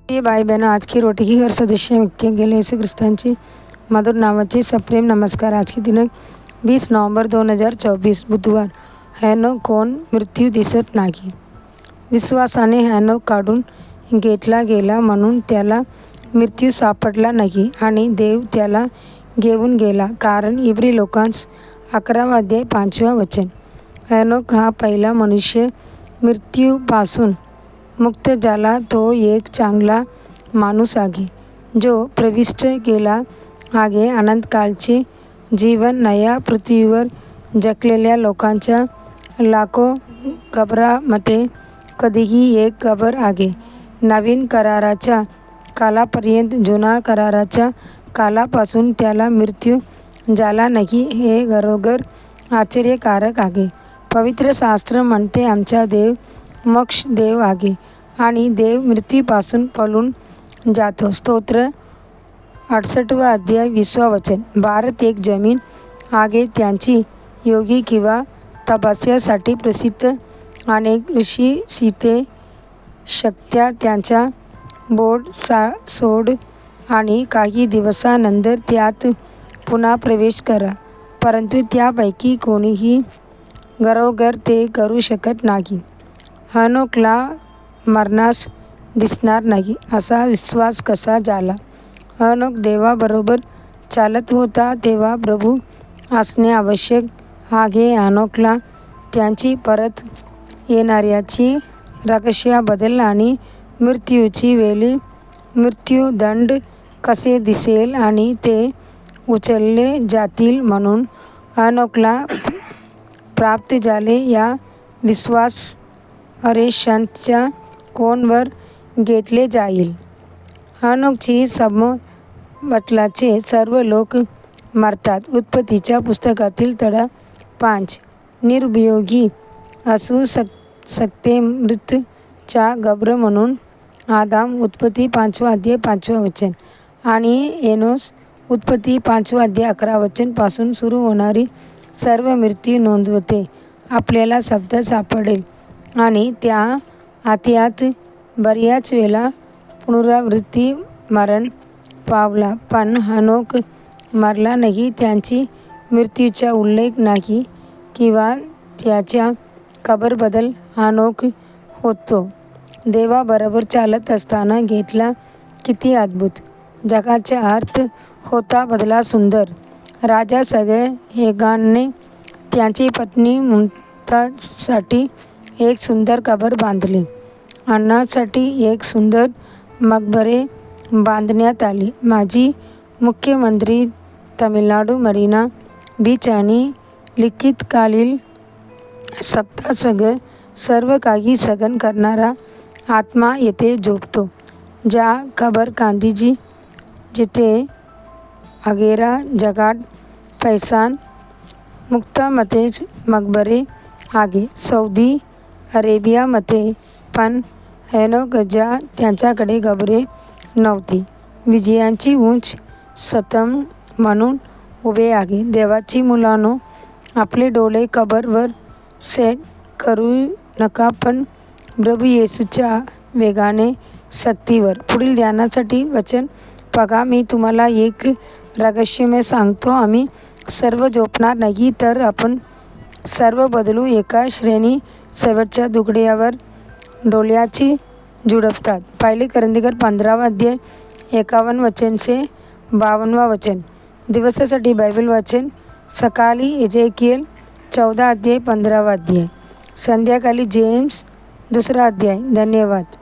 ये भाई बहनों, आज की रोटी की हर सदस्य व्यक्ति गेले येशू ख्रिस्तांची मधुर नावाचे सप्रेम नमस्कार। आज की दिनांक 20 नोव्हेंबर 2024 बुधवार। हॅनोक कोण मृत्यू दिसत नाही। विश्वासाने हॅनोक काढून घेतला गेला म्हणून त्याला मृत्यू सापडला नाही आणि देव त्याला घेऊन गेला, कारण इब्री लोकांस 11 अध्याय 5 वचन। हॅनोक हा पहिला मनुष्य मृत्यूपासून मुक्त झाला। तो एक चांगला माणूस आहे जो प्रविष्ट केला आहे अनंतकाळचे जीवन। नया पृथ्वीवर जगलेल्या लोकांच्या लाखो कबरांमध्ये कधीही एक कबर आहे। नवीन कराराच्या कालापर्यंत जुना कराराच्या कालापासून त्याला मृत्यू झाला नाही, हे खरोखर आश्चर्यकारक आहे। पवित्र शास्त्र म्हणते, आमचा देव मोक्ष देव आहे आणि देव मृत्यूपासून पळून जातो। स्तोत्र 68 अध्याय 20 वचन। भारत एक जमीन आहे त्यांची योगी किंवा तपस्यासाठी प्रसिद्ध। अनेक ऋषी सीते शक्त्या त्यांचा बोट सोड आणि काही दिवसानंतर त्यात पुन्हा प्रवेश करा, परंतु त्यापैकी कोणीही खरोखर ते करू शकत नाही। हॅनोकला मरणास दिसणार नाही असा विश्वास कसा झाला? हॅनोक देवाबरोबर चालत होता तेव्हा प्रभू असणे आवश्यक आहे। हॅनोकला त्यांची परत येणाऱ्याची रहस्याबद्दल आणि मृत्यूची वेळी मृत्यूदंड कसे दिसेल आणि ते उचलले जातील म्हणून हॅनोकला प्राप्त झाले या विश्वास अरेशांच्या कोणावर घेतले जाईल? हॅनोकची सभोवतालचे सर्व लोक मरतात। उत्पत्तीच्या पुस्तकातील धडा 5 निरुपयोगी असू शकते मृत्यूचा गब्र म्हणून आदाम उत्पत्ती 5 अध्याय 5 वचन आणि एनोस उत्पत्ती 5 अध्याय 11 वचन पासून सुरू होणारी सर्व मृत्यू नोंदवते। आपल्याला शब्द सापडेल आणि त्या आत बऱ्याच वेळा पुनरावृत्ती मरण पावला, पण हॅनोक मरला नाही। त्यांची मृत्यूचा उल्लेख नाही किंवा त्याच्या कबरबद्दल हॅनोक होतो देवाबरोबर चालत असताना घेतला। किती अद्भुत! जगाचा अर्थ होता बदला सुंदर। राजा हेगाने त्याची पत्नी मुमताजसाठी एक सुंदर कबर बांधली। अन्नासाठी एक सुंदर मकबरे बांधण्यात आले। माजी मुख्यमंत्री तामिळनाडू मरीना बीच आणि लिखितकालीन सप्तासग सर्व काही सहन करणारा आत्मा येथे झोपतो। ज्या कबर गांधीजी जिथे अगेरा जगात पैसान मुक्तामतेच मकबरे आहे सौदी अरेबियामध्ये, पण हॅनोकच्या त्यांच्याकडे कबरे नव्हती। विजयाची उंच स्तंभ म्हणून उभे आहे। देवाची मुलांनो, आपले डोळे कबरवर सेट करू नका, पण प्रभू येशूच्या वेगाने शक्तीवर। पुढील ध्यानासाठी वचन बघा। मी तुम्हाला एक रहस्य सांगतो, आम्ही सर्व झोपणार नाही, तर आपण सर्व बदलू एका श्रेणी शेवटच्या तुकड्यावर डोळ्याची जुळवतात। पहिले कोरिन्थियर 15 अध्याय 51 वचन से 52 वचन। दिवसासाठी बायबल वाचन सकाळी एजेकिएल 14 अध्याय 15 अध्याय, संध्याकाळी जेम्स 2 अध्याय। धन्यवाद।